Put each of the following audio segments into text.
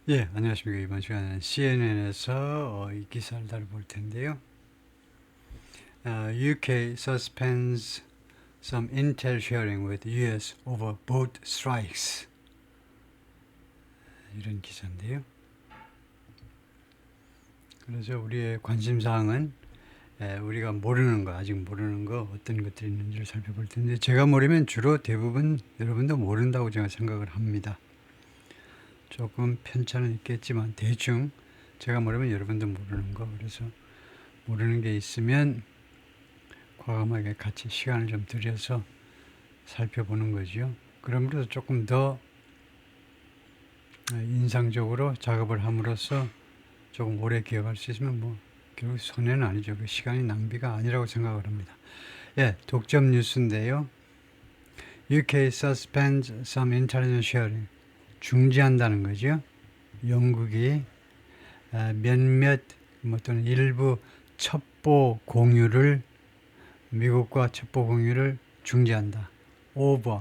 예, 안녕하십니까. 이번 시간에는 CNN에서 이 기사를 다뤄볼 텐데요. UK suspends some intel sharing with US over boat strikes. 이런 기사인데요. 그래서 우리의 관심사항은 우리가 모르는 거, 아직 모르는 거 어떤 것들이 있는지를 살펴볼 텐데, 제가 모르면 주로 대부분 여러분도 모른다고 제가 생각을 합니다. 조금 편차는 있겠지만 대충 제가 모르면 여러분도 모르는 거, 그래서 모르는 게 있으면 과감하게 같이 시간을 좀 들여서 살펴보는 거죠. 그러므로 조금 더 인상적으로 작업을 함으로써 조금 오래 기억할 수 있으면 결국 손해는 아니죠. 그 시간이 낭비가 아니라고 생각을 합니다. 예, 독점 뉴스인데요. UK suspends some intelligence sharing. 중지한다는 거죠. 영국이 몇몇 또는 일부 첩보 공유를 미국과 첩보 공유를 중지한다. over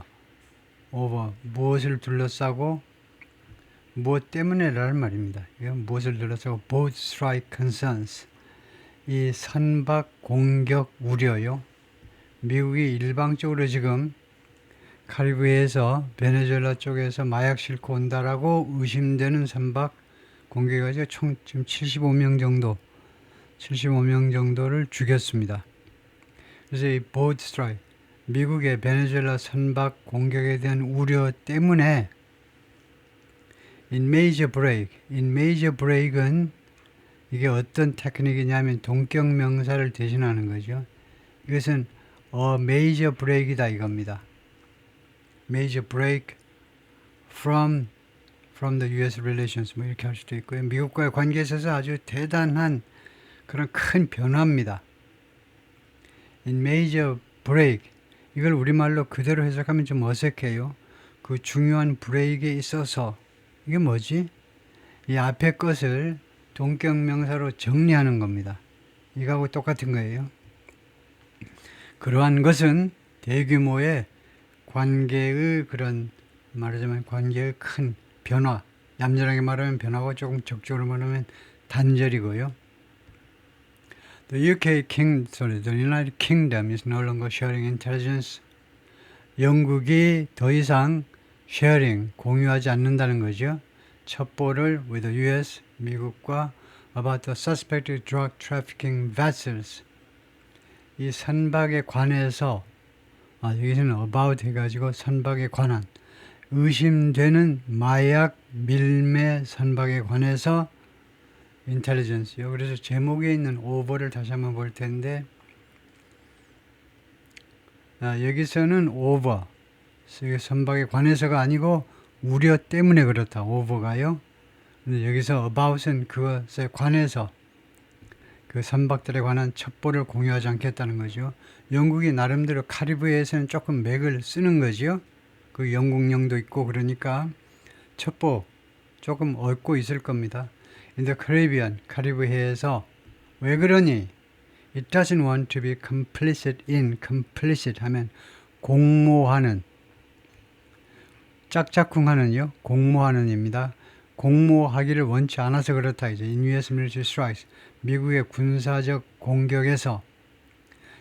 무엇을 둘러싸고 무엇 때문에라는 말입니다. 이건 무엇을 둘러싸고 boat strike concerns 이 선박 공격 우려요. 미국이 일방적으로 지금 카리브해에서 베네수엘라 쪽에서 마약 싣고 온다라고 의심되는 선박 공격해가지고 총 지금 75명 정도를 죽였습니다. 그래서 이 boat strike 미국의 베네수엘라 선박 공격에 대한 우려 때문에 in major break은 이게 어떤 테크닉이냐면 동격 명사를 대신하는 거죠. 이것은 major break이다 이겁니다. major break from the US relations 이렇게 할 수도 있고요. 미국과의 관계에 있어서 아주 대단한 그런 큰 변화입니다. in major break 이걸 우리말로 그대로 해석하면 좀 어색해요. 그 중요한 브레이크에 있어서 이게 뭐지? 이 앞에 것을 동격 명사로 정리하는 겁니다. 이거하고 똑같은 거예요. 그러한 것은 대규모의 관계의 그런 말하자면 관계의 큰 변화, 얌전하게 말하면 변화고 조금 적극적으로 말하면 단절이고요. The United Kingdom is no longer sharing intelligence. 영국이 더 이상 공유하지 않는다는 거죠. 첩보를 with the US, 미국과 about the suspected drug trafficking vessels. 이 선박에 관해서 여기서는 about 해가지고 선박에 관한 의심되는 마약 밀매 선박에 관해서 인텔리전스요. 그래서 제목에 있는 over를 다시 한번 볼 텐데 여기서는 over 선박에 관해서가 아니고 우려 때문에 그렇다. over가요. 근데 여기서 about은 그것에 관해서 그 선박들에 관한 첩보를 공유하지 않겠다는 거죠. 영국이 나름대로 카리브해에서는 조금 맥을 쓰는 거죠. 그 영국령도 있고 그러니까 첩보 조금 얻고 있을 겁니다. In the Caribbean, 카리브해에서 왜 그러니? It doesn't want to be complicit 하면 공모하는 짝짝꿍하는요. 공모하는입니다. 공모하기를 원치 않아서 그렇다. 이제 in US military strikes 미국의 군사적 공격에서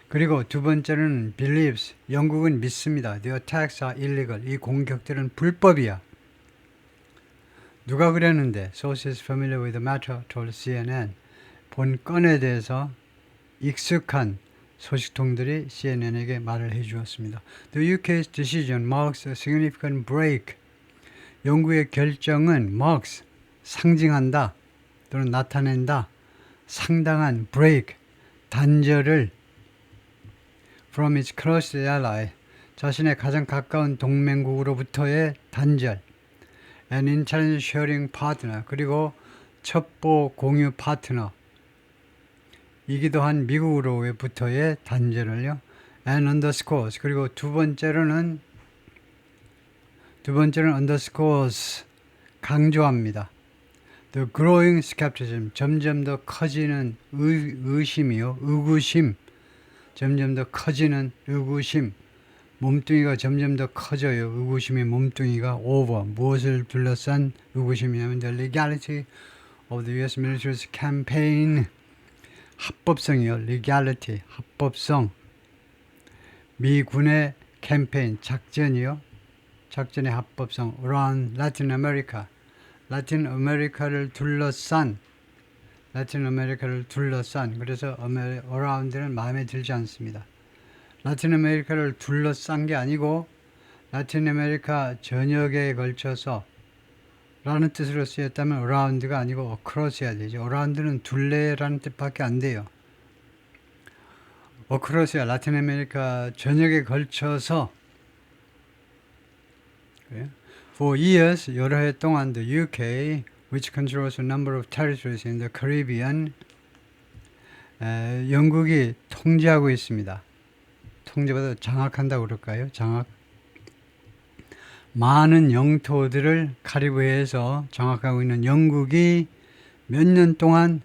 그리고 두 번째는 believes 영국은 믿습니다. The attacks are illegal 이 공격들은 불법이야. 누가 그랬는데 sources familiar with the matter told CNN 본 건에 대해서 익숙한 소식통들이 CNN에게 말을 해주었습니다. The UK's decision marks a significant break. 영국의 결정은 marks, 상징한다 또는 나타낸다. 상당한 break, 단절을 from its closest ally, 자신의 가장 가까운 동맹국으로부터의 단절 and intelligence sharing partner, 그리고 첩보 공유 파트너 이기도 한 미국으로부터의 단절을요. and underscores 그리고 두 번째로는 underscores 강조합니다. The growing skepticism 점점 더 커지는 의심이요. 의구심 점점 더 커지는 의구심 몸뚱이가 점점 더 커져요. 의구심의 몸뚱이가 over 무엇을 둘러싼 의구심이냐면 the legality of the U.S. military's campaign 합법성이요. legality 합법성 미군의 캠페인 작전이요. 작전의 합법성 around Latin America 라틴 아메리카를 둘러싼 그래서 around는 마음에 들지 않습니다. 라틴 아메리카를 둘러싼 게 아니고 라틴 아메리카 전역에 걸쳐서 라는 뜻으로 쓰였다면 around가 아니고 across 해야 되죠. around는 둘레라는 뜻밖에 안 돼요. across야 라틴 아메리카 전역에 걸쳐서 For years, 여러 해 동안 the UK, which controls a number of territories in the Caribbean, 영국이 통제하고 있습니다. 통제보다 장악한다고 그럴까요? 장악. 많은 영토들을 카리브해에서 장악하고 있는 영국이 몇 년 동안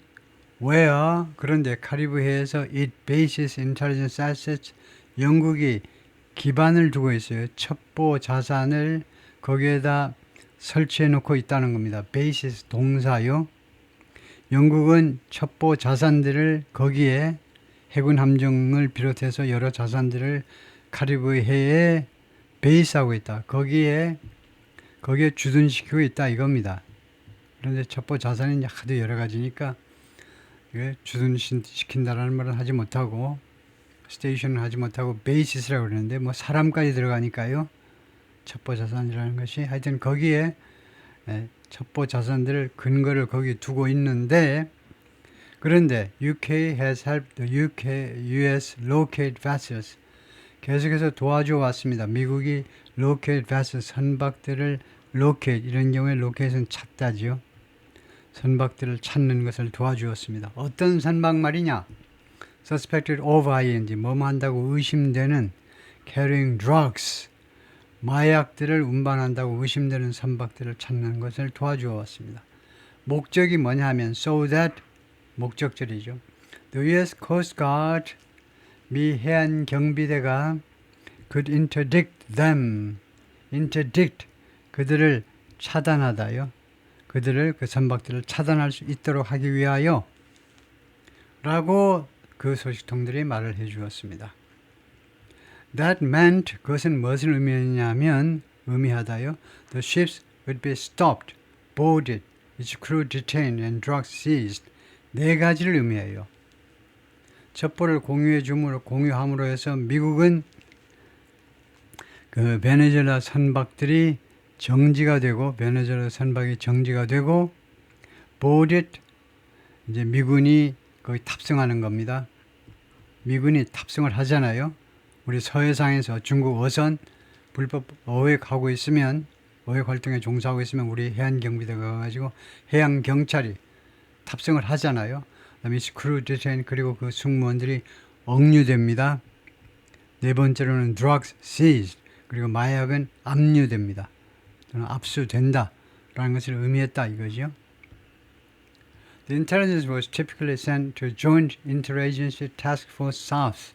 where 그런데 카리브해에서 it bases intelligence assets 영국이 기반을 두고 있어요. 첩보 자산을 거기에다 설치해 놓고 있다는 겁니다. basis 동사요. 영국은 첩보 자산들을 거기에 해군 함정을 비롯해서 여러 자산들을 카리브해에 베이스하고 있다. 거기에 주둔시키고 있다 이겁니다. 그런데 첩보 자산이 이제 하도 여러 가지니까 주둔시킨다라는 말은 하지 못하고 스테이션을 하지 못하고 베이시스라고 그러는데 뭐 사람까지 들어가니까요. 첩보 자산이라는 것이 하여튼 거기에 첩보 자산들을 근거를 거기 두고 있는데 그런데 UK has helped the US locate vessels 계속해서 도와줘 왔습니다. 미국이 locate vessels 선박들을 locate 이런 경우에 locate은 찾다지요. 선박들을 찾는 것을 도와주었습니다. 어떤 선박 말이냐? suspected of ing 뭐뭐 한다고 의심되는 carrying drugs 마약들을 운반한다고 의심되는 선박들을 찾는 것을 도와주어 왔습니다. 목적이 뭐냐 하면 so that 목적절이죠. The US Coast Guard 미 해안 경비대가 could interdict them interdict 그들을 차단하다요. 그들을 그 선박들을 차단할 수 있도록 하기 위하여 라고 그 소식통들이 말을 해 주었습니다. That meant 그것은 무엇을 의미하냐면 의미하다요. The ships would be stopped, boarded, its crew detained and drugs seized. 네 가지를 의미해요. 첩보를 공유함으로 해서 미국은 그 베네수엘라 선박들이 정지가 되고 베네수엘라 선박이 정지가 되고 boarded 이제 미군이 거기 탑승하는 겁니다. 미군이 탑승을 하잖아요. 우리 서해상에서 중국 어선 불법 어획 하고 있으면 어획 활동에 종사하고 있으면 우리 해안경비대가 가가지고 해양경찰이 탑승을 하잖아요. 그다음에 크루 디테인 그리고 그 승무원들이 억류됩니다. 네 번째로는 drugs seized 그리고 마약은 압류됩니다. 또는 압수된다 라는 것을 의미했다 이거죠. The intelligence was typically sent to Joint Interagency Task Force South.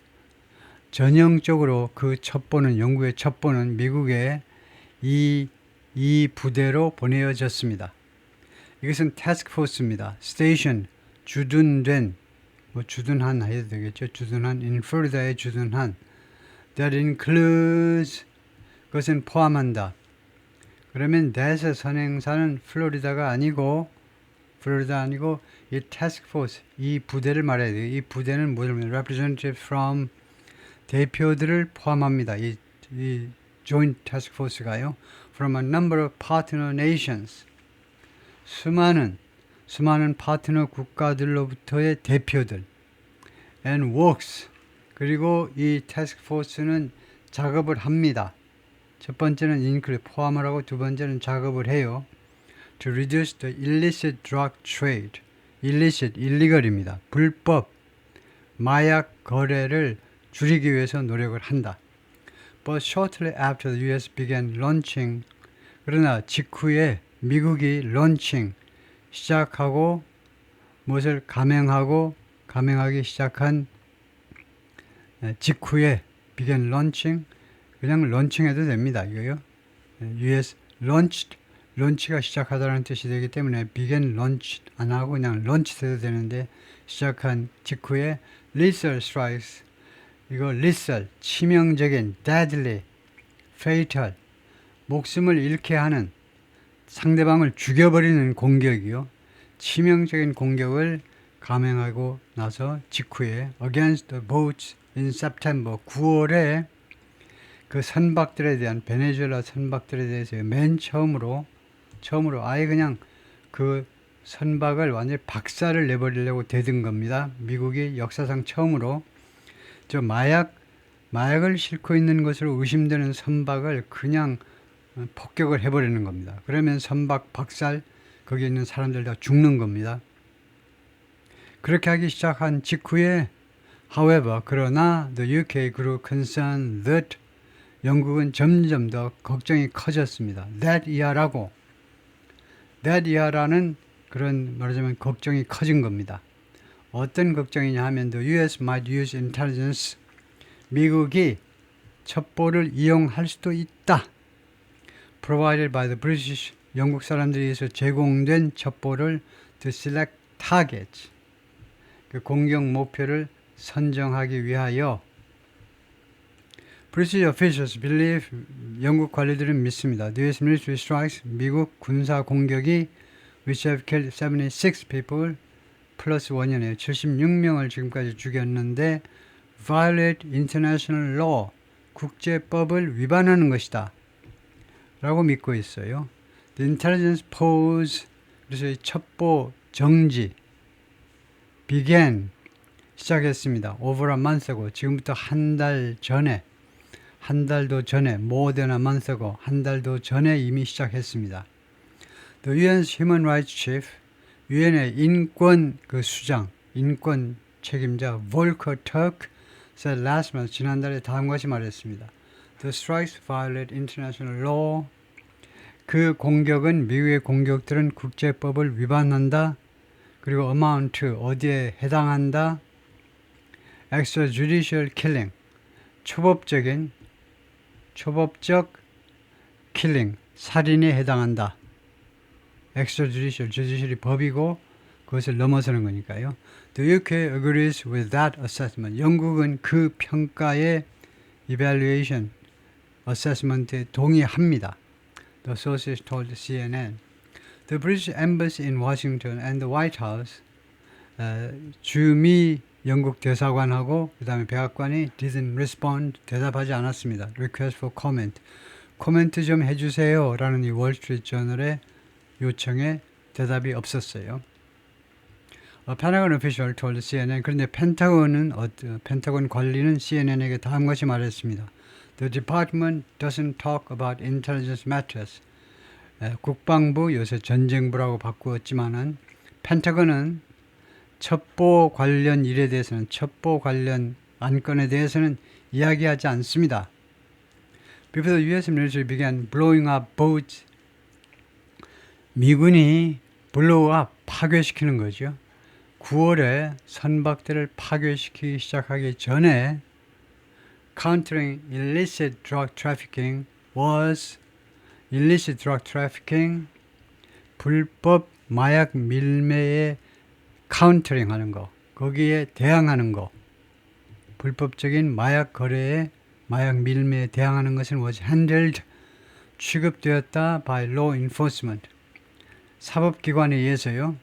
전형적으로 그 첩보는 영국의 첩보는 미국의 이 부대로 보내어졌습니다. 이것은 태스크포스입니다. 스테이션 주둔된 뭐 주둔한 해도 되겠죠. 주둔한 in Florida에 주둔한 that includes 그것은 포함한다. 그러면 that의 선행사는 플로리다 아니고 이 태스크포스 이 부대를 말해야 돼요. 이 부대는 뭐를 representative from 대표들을 포함합니다. 이 Joint Task Force가요. From a number of partner nations. 수많은 파트너 국가들로부터의 대표들. And works. 그리고 이 Task Force는 작업을 합니다. 첫 번째는 include 포함을 하고 두 번째는 작업을 해요. To reduce the illicit drug trade. illegal입니다. 불법 마약 거래를 줄이기 위해서 노력을 한다. But shortly after the US began launching, 그러나 직후에 미국이 launching, 시작하고 무엇을 감행하기 시작한 직후에 began launching, 그냥 런칭해도 됩니다. 이거요. US launched, 런치가 시작하다는 뜻이 되기 때문에 begin launch 안 하고 그냥 런치 해도 되는데 시작한 직후에 lethal strikes, 이거 lethal, 치명적인, deadly, fatal, 목숨을 잃게 하는, 상대방을 죽여버리는 공격이요. 치명적인 공격을 감행하고 나서 직후에 against the boats in September, 9월에 그 선박들에 대한, 베네수엘라 선박들에 대해서 맨 처음으로 아예 그냥 그 선박을 완전히 박살을 내버리려고 대든 겁니다. 미국이 역사상 처음으로 저 마약을 싣고 있는 것으로 의심되는 선박을 그냥 폭격을 해버리는 겁니다. 그러면 선박 박살, 거기에 있는 사람들 다 죽는 겁니다. 그렇게 하기 시작한 직후에 however, 그러나 the UK grew concerned that, 영국은 점점 더 걱정이 커졌습니다. that year라는 그런 말하자면 걱정이 커진 겁니다. 어떤 걱정이냐 하면 the US might use intelligence, 미국이 첩보를 이용할 수도 있다. provided by the British, 영국 사람들에 의해서 제공된 첩보를 to select targets, 그 공격 목표를 선정하기 위하여. British officials believe, 영국 관리들은 믿습니다. The US military strikes, 미국 군사 공격이 which have killed 76 people 플러스 1년에 76명을 지금까지 죽였는데 violate international law, 국제법을 위반하는 것이다 라고 믿고 있어요. The intelligence pause, 그래서 이 첩보 정지 began, 시작했습니다. over a month ago, 지금부터 한 달 전에, 한 달도 전에, more than a month ago, 한 달도 전에 이미 시작했습니다. The UN's Human Rights Chief, 유엔의 인권 그 수장, 인권 책임자 Volker Turk said last month, 지난달에 다음과 같이 말했습니다. The strikes violate international law, 그 공격은, 미국의 공격들은 국제법을 위반한다. 그리고 amount, 어디에 해당한다. extrajudicial killing, 초법적 killing, 살인에 해당한다. extrajudicial, judicial이 법이고 그것을 넘어서는 거니까요. The UK agrees with that assessment. 영국은 그 평가에 evaluation, assessment에 동의합니다. The sources told CNN. The British Embassy in Washington and the White House, 주미 영국 대사관하고 그 다음에 백악관이 didn't respond, 대답하지 않았습니다. Request for comment, 코멘트 좀 해주세요 라는 이 월스트리트저널의 요청에 대답이 없었어요. A Pentagon official told CNN, 그런데 펜타곤 관리는 CNN에게 다음과 같이 말했습니다. The department doesn't talk about intelligence matters. 국방부, 요새 전쟁부라고 바꾸었지만은 펜타곤은 첩보 관련 일에 대해서는, 첩보 관련 안건에 대해서는 이야기하지 않습니다. Before the US military began blowing up boats, 미군이 blow up, 파괴시키는 거죠. 9월에 선박들을 파괴시키기 시작하기 전에 countering illicit drug trafficking was, illicit drug trafficking, 불법 마약 밀매에 countering 하는 거, 거기에 대항하는 거, 불법적인 마약 거래에, 마약 밀매에 대항하는 것은 was handled, 취급되었다 by law enforcement, 사법기관에 의해서요.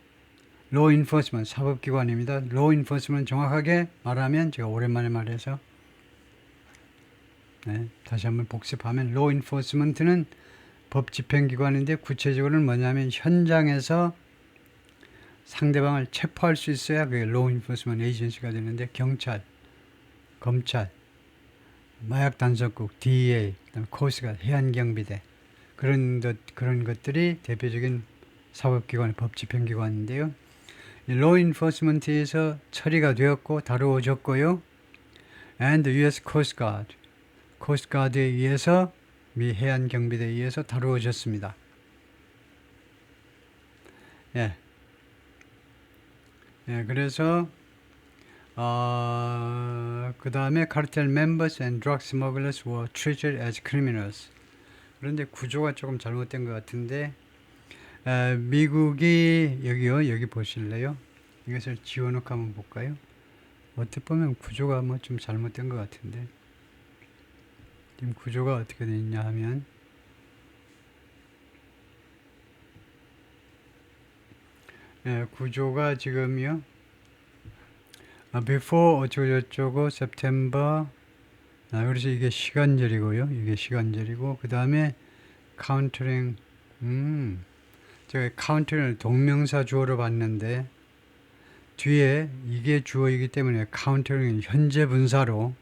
law enforcement, 사법기관입니다. law enforcement 정확하게 말하면, 제가 오랜만에 말해서 다시 한번 복습하면 law enforcement는 법 집행기관인데 구체적으로는 뭐냐면 현장에서 상대방을 체포할 수 있어야 그게 law enforcement agency가 되는데 경찰, 검찰, 마약단속국, DEA, 그다음에 코스트가드, 해안경비대 그런 것들이 대표적인 사법기관, 법 집행기관인데요. law enforcement에서 처리가 되었고 다루어졌고요. and the U.S. Coast Guard, 코스트가드에 의해서, 미 해안경비대에 의해서 다루어졌습니다. 그래서 그 다음에 cartel members and drug smugglers were treated as criminals. 그런데 구조가 조금 잘못된 것 같은데 미국이 여기요, 여기 보실래요? 이것을 지워놓고 한번 볼까요? 어떻게 보면 구조가 뭐 좀 잘못된 것 같은데 지금 구조가 어떻게 되어 있냐 하면 구조가 지금요 before 어쩌고저쩌고 September 그래서 이게 시간절이고요. 이게 시간절이고 그 다음에 countering 제가 countering을 동명사 주어로 봤는데 뒤에 이게 주어이기 때문에 countering은 현재 분사로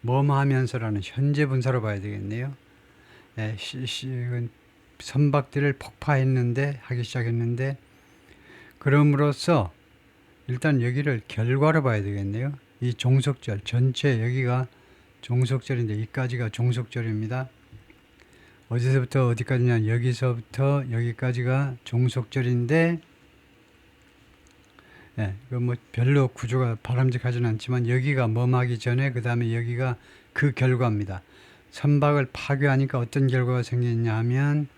뭐뭐 하면서라는 현재 분사로 봐야 되겠네요. 선박들을 폭파했는데 하기 시작했는데 그럼으로써 일단 여기를 결과로 봐야 되겠네요. 이 종속절 전체 여기가 종속절인데 이까지가 종속절입니다. 어디서부터 어디까지냐 여기서부터 여기까지가 종속절인데 이거 뭐 별로 구조가 바람직하지는 않지만 여기가 멈하기 전에 그 다음에 여기가 그 결과입니다. 선박을 파괴하니까 어떤 결과가 생겼냐 하면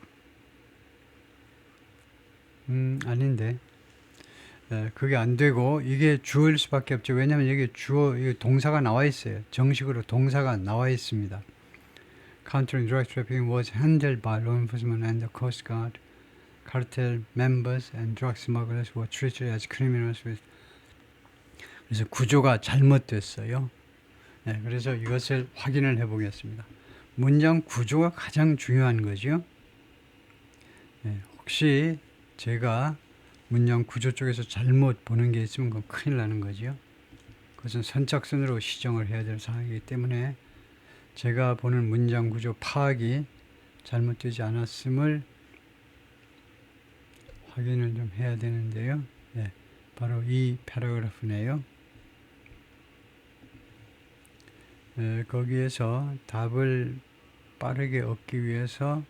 아닌데 그게 안 되고 이게 주어일 수밖에 없죠. 왜냐하면 여기 주어 동사가 나와 있어요. 정식으로 동사가 나와 있습니다. Countering drug trafficking was handled by law enforcement and the Coast Guard. Cartel members and drug smugglers were treated as criminals with. 그래서 구조가 잘못됐어요. 그래서 이것을 확인을 해 보겠습니다. 문장 구조가 가장 중요한 거죠. 혹시 제가 문장 구조 쪽에서 잘못 보는 게 있으면 그건 큰일 나는 거죠. 그것은 선착순으로 시정을 해야 될 상황이기 때문에 제가 보는 문장 구조 파악이 잘못되지 않았음을 확인을 좀 해야 되는데요. 바로 이 패러그래프네요. 거기에서 답을 빠르게 얻기 위해서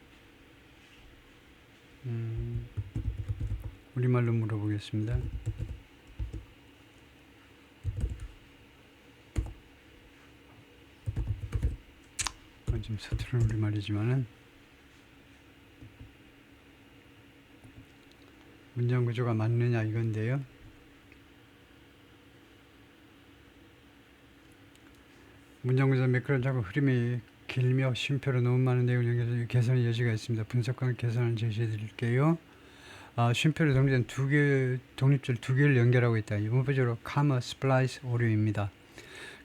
우리말로 물어보겠습니다. 좀 서투른 우리말이지만은 문장 구조가 맞느냐 이건데요. 문장 구조 매끄러운 자꾸 흐름이 길며 쉼표로 너무 많은 내용을 연결해서 개선의 여지가 있습니다. 분석과 개선을 제시해 드릴게요. 쉼표로 정리된 독립절 두 개를 연결하고 있다. 문법적으로 카마 스플라이스 오류입니다.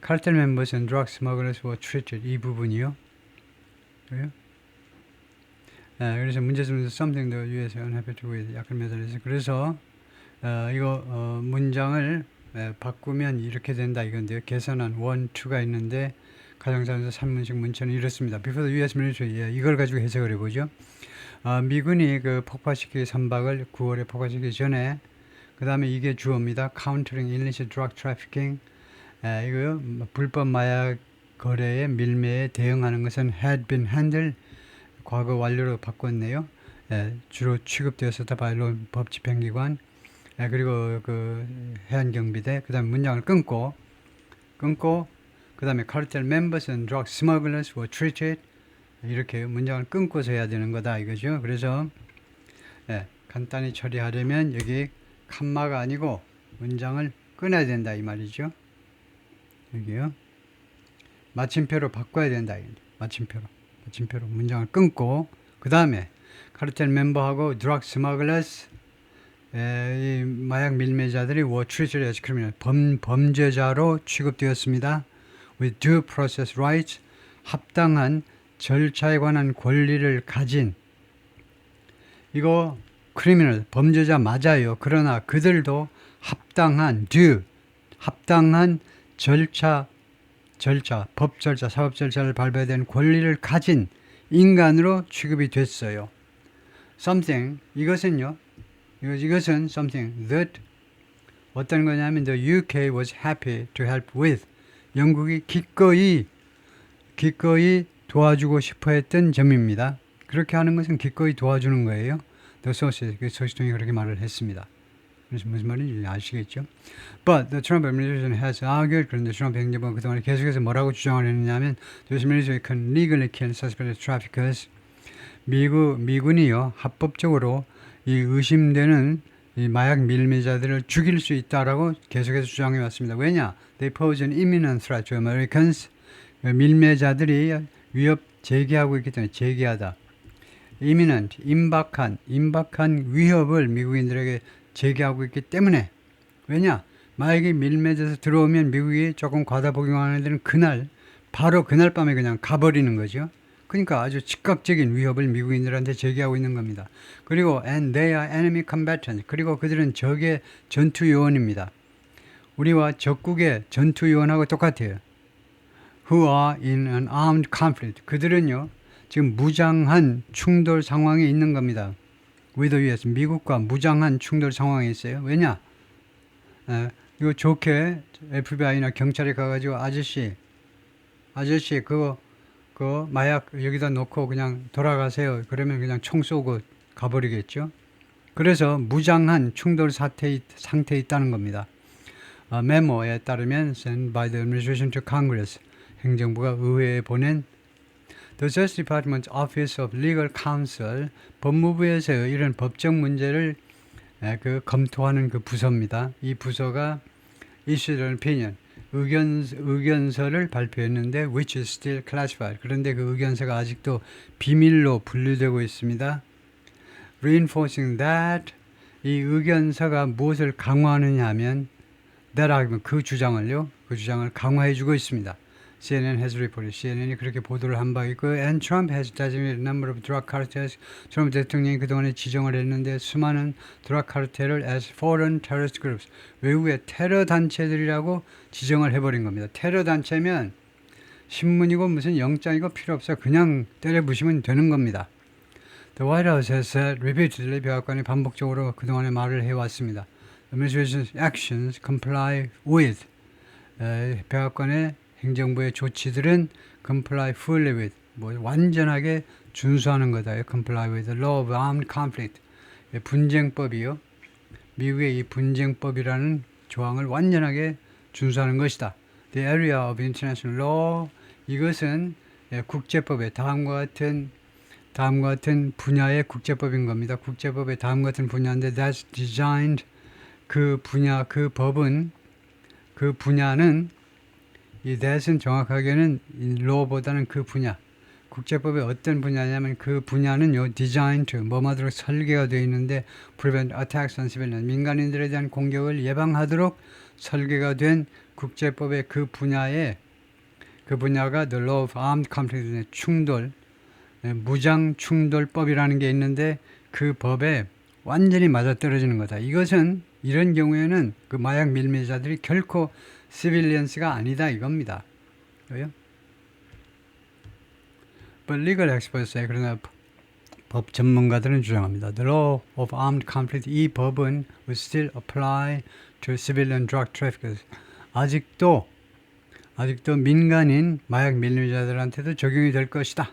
Cartel members and drug smugglers were treated. 이 부분이요. 그래요? 그래서 문제점에서 something the U.S. unhappy to with 약간 매달려서 그래서 이거 문장을 바꾸면 이렇게 된다 이건데요. 개선한 1, 2가 있는데 가정사에서 산문식 문체는 이렇습니다. Before the U.S. military 이걸 가지고 해석을 해보죠. 미군이 그 폭파시키기 선박을 9월에 폭파시키기 전에 그 다음에 이게 주어입니다. Countering illicit drug trafficking 이거요. 불법 마약 거래에 밀매에 대응하는 것은 had been handled 과거 완료로 바꿨네요. 주로 취급되었었다 바이로 법집행기관 그리고 그 해안경비대 그 다음에 문장을 끊고 그 다음에 cartel members and drug smugglers were treated 이렇게 문장을 끊고서 해야 되는 거다 이거죠. 그래서 간단히 처리하려면 여기 칸마가 아니고 문장을 끊어야 된다 이 말이죠. 여기요. 마침표로 바꿔야 된다. 마침표로 문장을 끊고 그 다음에 카르텔 멤버하고 드럭 스머글러스 이 마약 밀매자들이 were treated as criminal 범죄자로 취급되었습니다. with due process rights 합당한 절차에 관한 권리를 가진 이거 criminal 범죄자 맞아요. 그러나 그들도 합당한 절차, 법 절차, 사법 절차를 밟아야 되는 권리를 가진 인간으로 취급이 됐어요. something, 이것은 something that 어떤 거냐면 the UK was happy to help with 영국이 기꺼이 도와주고 싶어 했던 점입니다. 그렇게 하는 것은 기꺼이 도와주는 거예요. The sources, 그 소식통이 그렇게 말을 했습니다. 그래서 무슨 말인지 아시겠죠? But the Trump administration has argued, 그런데 트럼프 행정부가 그동안 계속해서 뭐라고 주장을 했느냐면 this administration can legally kill suspected traffickers. 미군이요 합법적으로 이 의심되는 이 마약 밀매자들을 죽일 수 있다라고 계속해서 주장해 왔습니다. 왜냐? They pose an imminent threat to Americans. 밀매자들이 위협 제기하고 있기 때문에 제기하다. imminent, 임박한 위협을 미국인들에게 제기하고 있기 때문에 왜냐? 마약이 밀매져서 들어오면 미국이 조금 과다 복용하는 애들은 바로 그날 밤에 그냥 가버리는 거죠. 그러니까 아주 즉각적인 위협을 미국인들한테 제기하고 있는 겁니다. 그리고 and they are enemy combatants. 그리고 그들은 적의 전투 요원입니다. 우리와 적국의 전투 요원하고 똑같아요. Who are in an armed conflict. 그들은요 지금 무장한 충돌 상황에 있는 겁니다. with the US. 미국과 무장한 충돌 상황에 있어요. 왜냐? 이거 좋게 FBI나 경찰에 가가지고 아저씨 그거 마약 여기다 놓고 그냥 돌아가세요. 그러면 그냥 총 쏘고 가버리겠죠. 그래서 무장한 충돌 상태에 있다는 겁니다. 메모에 따르면 sent by the administration to Congress. 행정부가 의회에 보낸 The Justice Department's Office of Legal Counsel. 법무부에서 이런 법적 문제를 검토하는 그 부서입니다. 이 부서가 issued an opinion. 의견서를 발표했는데 which is still classified. 그런데 그 의견서가 아직도 비밀로 분류되고 있습니다. Reinforcing that. 이 의견서가 무엇을 강화하느냐 하면 그 주장을 강화해주고 있습니다. CNN has reported. CNN이 그렇게 보도를 한 바 있고 and Trump has designated a number of drug cartels. 트럼프 대통령이 그동안에 지정을 했는데 수많은 드럭 카르텔을 as foreign terrorist groups. 외국의 테러 단체들이라고 지정을 해버린 겁니다. 테러 단체면 신문이고 무슨 영장이고 필요 없어. 그냥 때려부시면 되는 겁니다. The White House has said repeatedly. 백악관이 반복적으로 그동안에 말을 해왔습니다. Administration's actions comply with. 백악관의 행정부의 조치들은 comply fully with, 완전하게 준수하는 거다. comply with the law of armed conflict. 분쟁법이요. 미국의 이 분쟁법이라는 조항을 완전하게 준수하는 것이다. The area of international law. 이것은 국제법의 다음과 같은 분야의 국제법인 겁니다. 국제법의 다음 같은 분야인데 that's designed. 그 분야는 이 that은 정확하게는 law보다는 그 분야. 국제법의 어떤 분야냐면 그 분야는 designed 뭐마도록 설계가 되어 있는데 prevent attacks on civilians. 민간인들에 대한 공격을 예방하도록 설계가 된 국제법의 그 분야가 the law of armed conflict. 충돌, 무장 충돌법이라는 게 있는데 그 법에 완전히 맞아떨어지는 거다. 이것은 이런 경우에는 그 마약 밀매자들이 결코 civilians가 아니다 이겁니다. 왜요? But legal experts say. 그러나 법 전문가들은 주장합니다. The law of armed conflict. 이 법은 will still apply to civilian drug traffickers. 아직도 민간인 마약 밀매자들한테도 적용이 될 것이다.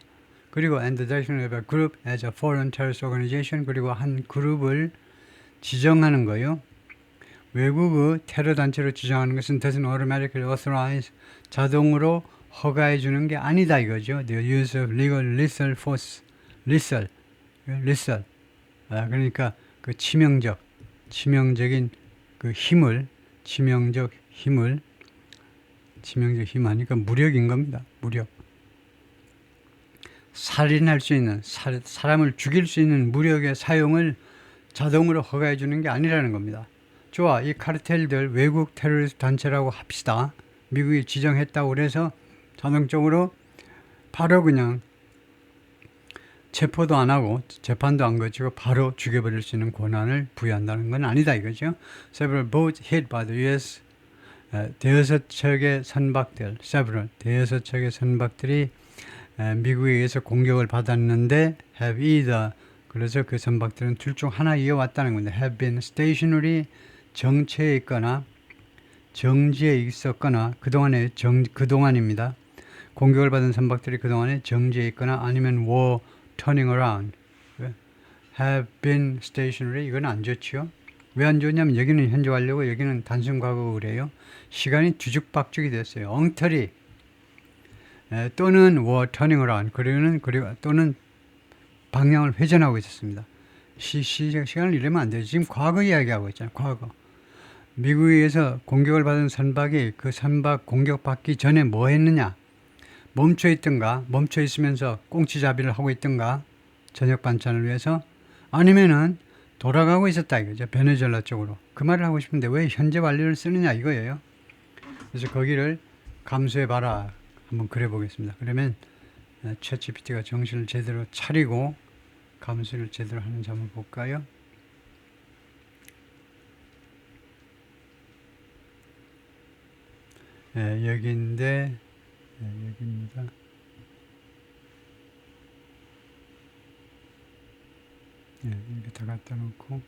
그리고 and the definition of a group as a foreign terrorist organization. 그리고 한 그룹을 지정하는 거요. 외국의 테러 단체로 지정하는 것은 doesn't automatically authorize. 자동으로 허가해 주는 게 아니다 이거죠. The use of legal lethal force. lethal. 그러니까 그 치명적인 그 치명적 힘 하니까 무력인 겁니다. 무력. 살인할 수 있는, 사람을 죽일 수 있는 무력의 사용을 자동으로 허가해 주는 게 아니라는 겁니다. 좋아, 이 카르텔들 외국 테러리스트 단체라고 합시다. 미국이 지정했다고 그래서 자동적으로 바로 그냥 체포도 안 하고 재판도 안 거치고 바로 죽여버릴 수 있는 권한을 부여한다는 건 아니다 이거죠. Several boats hit by the U.S. 대여섯 척의 선박들이 미국에 의해서 공격을 받았는데 have either. 그래서 그 선박들은 둘 중 하나 이어왔다는 건데 have been stationary. 정체에 있거나 정지에 있었거나 그동안입니다. 공격을 받은 선박들이 그동안에 정지에 있거나 아니면 were turning around. have been stationary. 이건 안 좋죠. 왜 안 좋냐면 여기는 현재 완료고 여기는 단순 과거고 그래요. 시간이 뒤죽박죽이 됐어요. 엉터리 또는 were turning around 그리고 또는 방향을 회전하고 있었습니다. 시간을 이러면 안 되죠. 지금 과거 이야기하고 있잖아요. 과거. 미국에 의해서 공격을 받은 선박이 그 선박 공격받기 전에 뭐 했느냐? 멈춰 있던가, 멈춰 있으면서 꽁치잡이를 하고 있던가, 저녁 반찬을 위해서, 아니면은 돌아가고 있었다 이거죠. 베네수엘라 쪽으로. 그 말을 하고 싶은데 왜 현재 완료를 쓰느냐 이거예요. 그래서 거기를 감수해봐라. 한번 그려보겠습니다. 그러면 챗GPT가 정신을 제대로 차리고 감수를 제대로 하는지 한번 볼까요? 여기인데 여기입니다. 이렇게 다 갖다 놓고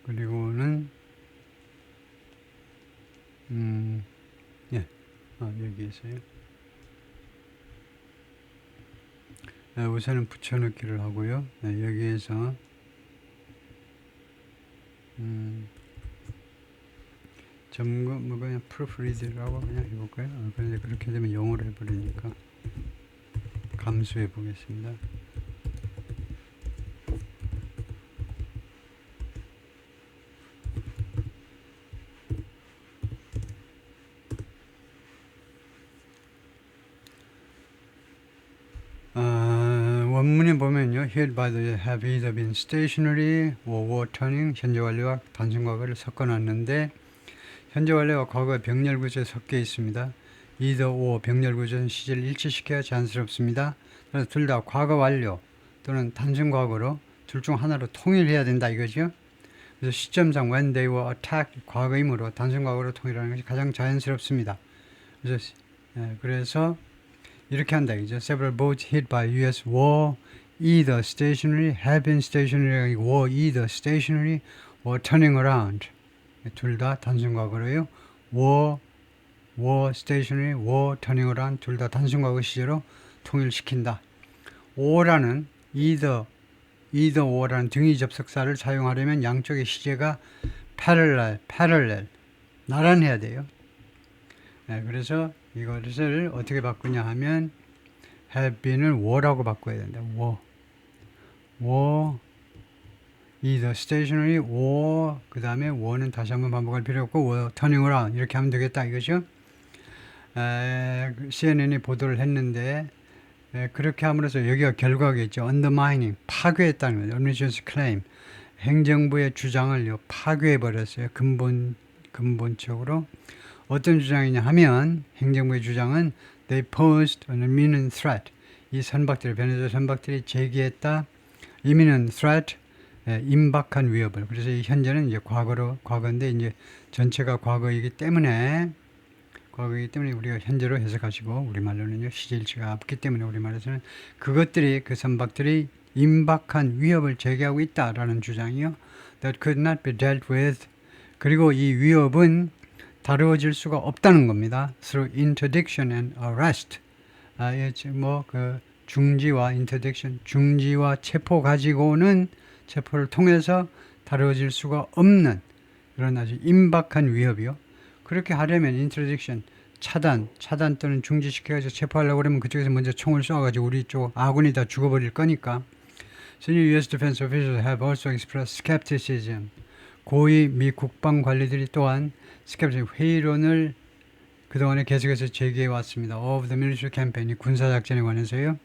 그리고는 여기에서요. 우선은 붙여넣기를 하고요. 여기에서 점검 뭐 그냥 proofread라고 그냥 해볼까요? 그런데 그렇게 되면 영어로 해버리니까 감수해 보겠습니다. 원문에 보면요, here by the have either been stationary or were turning 현재 완료와 단순 과거를 섞어놨는데 현재 완료와 과거의 병렬 구조에 섞여 있습니다. either or 병렬 구조는 시제를 일치시켜야 자연스럽습니다. 그래서 둘 다 과거 완료 또는 단순 과거로 둘 중 하나로 통일해야 된다 이거죠. 그래서 시점상 when they were attacked 과거이므로 단순 과거로 통일하는 것이 가장 자연스럽습니다. 그래서 이렇게 한다 이죠. Several boats hit by U.S. were either stationary, have been stationary, were either stationary or turning around. 둘 다 단순 과거로요. were stationary, were turning around 둘 다 단순 과거 시제로 통일시킨다. or라는 either or라는 등위 접속사를 사용하려면 양쪽의 시제가 parallel 나란해야 돼요. 그래서 이것을 어떻게 바꾸냐 하면 have been을 were라고 바꿔야 된다. were either stationary or 그 다음에 were는 다시 한번 반복할 필요 없고 were turning around 이렇게 하면 되겠다 이거죠. CNN이 보도를 했는데 그렇게 함으로써 여기가 결과겠죠. undermining 파괴했다는 거죠. administration's claim 행정부의 주장을 파괴해버렸어요. 근본적으로 어떤 주장이냐 하면 행정부의 주장은 they posed an imminent threat 이 선박들 베네수엘라 선박들이 제기했다 imminent threat 임박한 위협을 그래서 이 현재는 이제 과거인데 이제 전체가 과거이기 때문에 우리가 현재로 해석하시고 우리말로는요 시제일치가 없기 때문에 우리말에서는 그 선박들이 임박한 위협을 제기하고 있다라는 주장이요 that could not be dealt with 그리고 이 위협은 다루어질 수가 없다는 겁니다. through interdiction and arrest. 중지와 interdiction, 중지와 체포 가지고는 체포를 통해서 다루어질 수가 없는 그런 아주 임박한 위협이요. 그렇게 하려면 interdiction, 차단 또는 중지시켜가지고 체포하려고 그러면 그쪽에서 먼저 총을 쏘아가지고 우리 쪽 아군이 다 죽어버릴 거니까. Senior U.S. defense officials have also expressed skepticism. 고위 미 국방 관리들이 또한 회의론을 그동안에 계속해서 제기해 왔습니다. of the military campaign, 군사작전에 관해서요.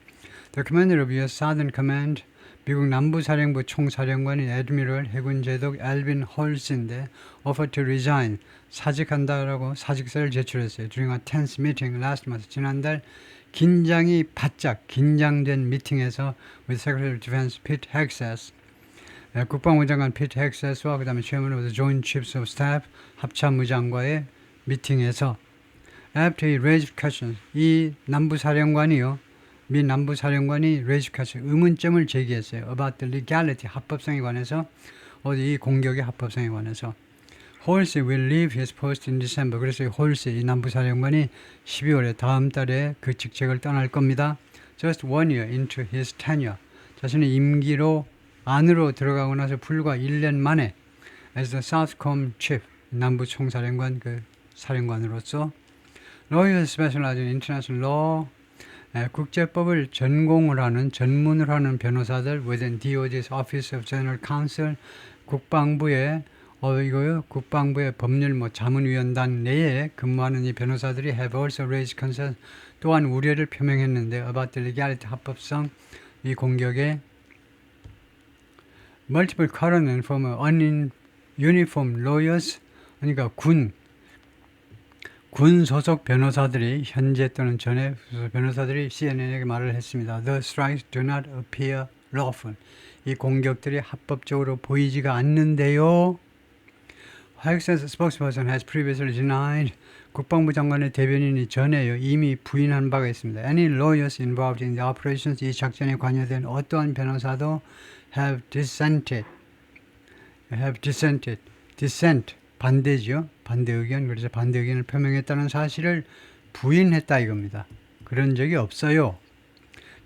The commander of U.S. Southern Command, 미국 남부사령부 총사령관인 애드미럴 해군 제독 엘빈 홀스인데 offered to resign, 사직한다라고 사직서를 제출했어요. During a tense meeting last month, 지난달 긴장된 미팅에서 with Secretary of Defense Pete Hegseth, 국방부 장관 피트 헥세스와 그 다음에 Chairman of the Joint Chiefs of Staff 합참의장과의 미팅에서 after he raised questions 이 남부사령관이요 미 남부사령관이 raised questions 의문점을 제기했어요 about the legality 합법성에 관해서 이 공격의 합법성에 관해서 Halsey will leave his post in December 그래서 홀시 이 남부사령관이 12월에 다음 달에 그 직책을 떠날 겁니다. Just 1 year into his tenure 자신의 임기로 안으로 들어가고 나서 불과 1년 만에 as the Southcom Chief, 남부 총사령관 그 사령관으로서 Lawyers specialized in international law, 국제법을 전공을 하는 전문을 하는 변호사들 within DOJ's Office of General Counsel, 국방부의 이거요 국방부의 법률 자문위원단 내에 근무하는 이 변호사들이 have also raised concerns, 또한 우려를 표명했는데 about the legality, 합법성, 이 공격에 multiple current and former ununiformed lawyers, 그러니까 군 소속 변호사들이 현재 또는 전에 변호사들이 CNN에게 말을 했습니다. The strikes do not appear lawful. 이 공격들이 합법적으로 보이지가 않는데요. White House spokesperson has previously denied. 국방부 장관의 대변인이 전에요 이미 부인한 바가 있습니다. Any lawyers involved in the operations, 이 작전에 관여된 어떠한 변호사도 have dissented. dissent 반대죠. 반대 의견. 그래서 반대 의견을 표명했다는 사실을 부인했다 이겁니다. 그런 적이 없어요.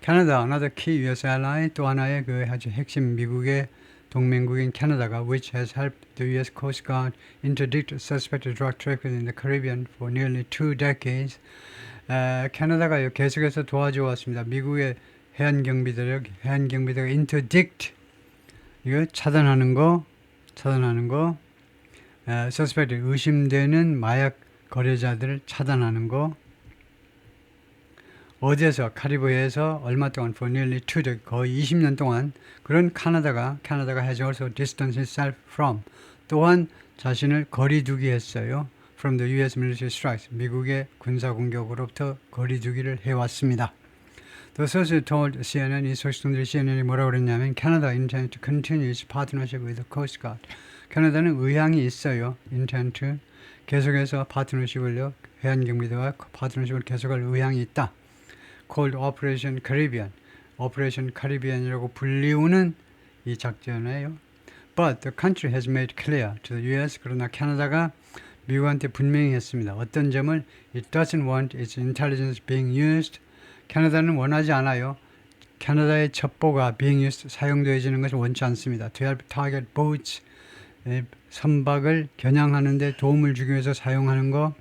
캐나다, another key US ally, 또 하나의 그 아주 핵심 미국의 동맹국인 캐나다가 which has helped the US Coast Guard interdict suspected drug traffickers in the Caribbean for nearly 2 decades. 캐나다가 계속해서 도와줘 왔습니다. 미국의 해안경비대가 interdict, 이거 차단하는 거, suspected, 의심되는 마약 거래자들을 차단하는 거. 어디에서? 카리브해에서 얼마 동안 for nearly 2 decades, 거의 20년 동안 그런 캐나다가 has also distanced itself from, 또한 자신을 거리두기 했어요. from the US military strikes, 미국의 군사 공격으로부터 거리두기를 해왔습니다. The source told CNN, 이 소식통들이 CNN이 뭐라고 그랬냐면 Canada intends to continue its partnership with the Coast Guard. 캐나다는 의향이 있어요. intend to, 계속해서 파트너십을요, 해안경비대와 파트너십을 계속할 의향이 있다. called Operation Caribbean, Operation Caribbean이라고 불리우는 이 작전이에요. But the country has made clear to the US, 그러나 캐나다가 미국한테 분명히 했습니다. 어떤 점을 it doesn't want its intelligence being used. 캐나다는 원하지 않아요. 캐나다의 첩보가 being used, 사용되어지는 것을 원치 않습니다. To help target boats, 선박을 겨냥하는 데 도움을 주기 위해서 사용하는 거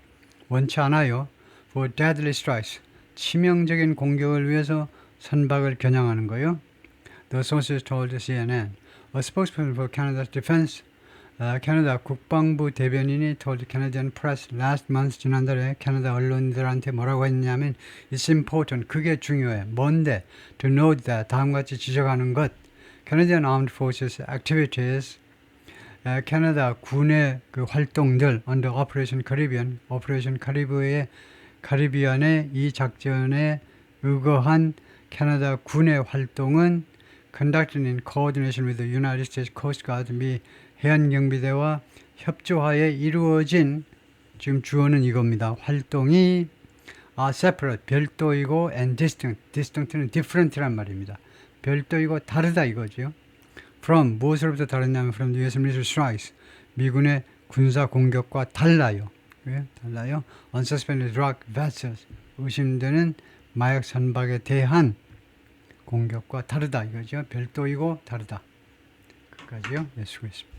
원치 않아요. For deadly strikes, 치명적인 공격을 위해서 선박을 겨냥하는 거요. The sources told CNN. A spokesperson for Canada's defense, 캐나다 국방부 대변인이 told Canadian press last month, 지난달에 캐나다 언론들한테 뭐라고 했냐면 It's important, 그게 중요해. 뭔데? To note that, 다음과 같이 지적하는 것. Canadian Armed Forces activities, 캐나다 군의 그 활동들 under Operation Caribbean, 오퍼레이션 카리비안의 이 작전에 의거한 캐나다 군의 활동은 conducted in coordination with the United States Coast Guard, 미 해안경비대와 협조하에 이루어진, 지금 주어는 이겁니다. 활동이 separate, 별도이고 and distinct는 different란 말입니다. 별도이고 다르다 이거죠. From, 무엇으로부터 다르냐면 from the US military strikes, 미군의 군사 공격과 달라요. 왜? 달라요. Unsuspected drug vessels, 의심되는 마약 선박에 대한 공격과 다르다 이거죠. 별도이고 다르다. 끝까지요. 네, 수고했습니다.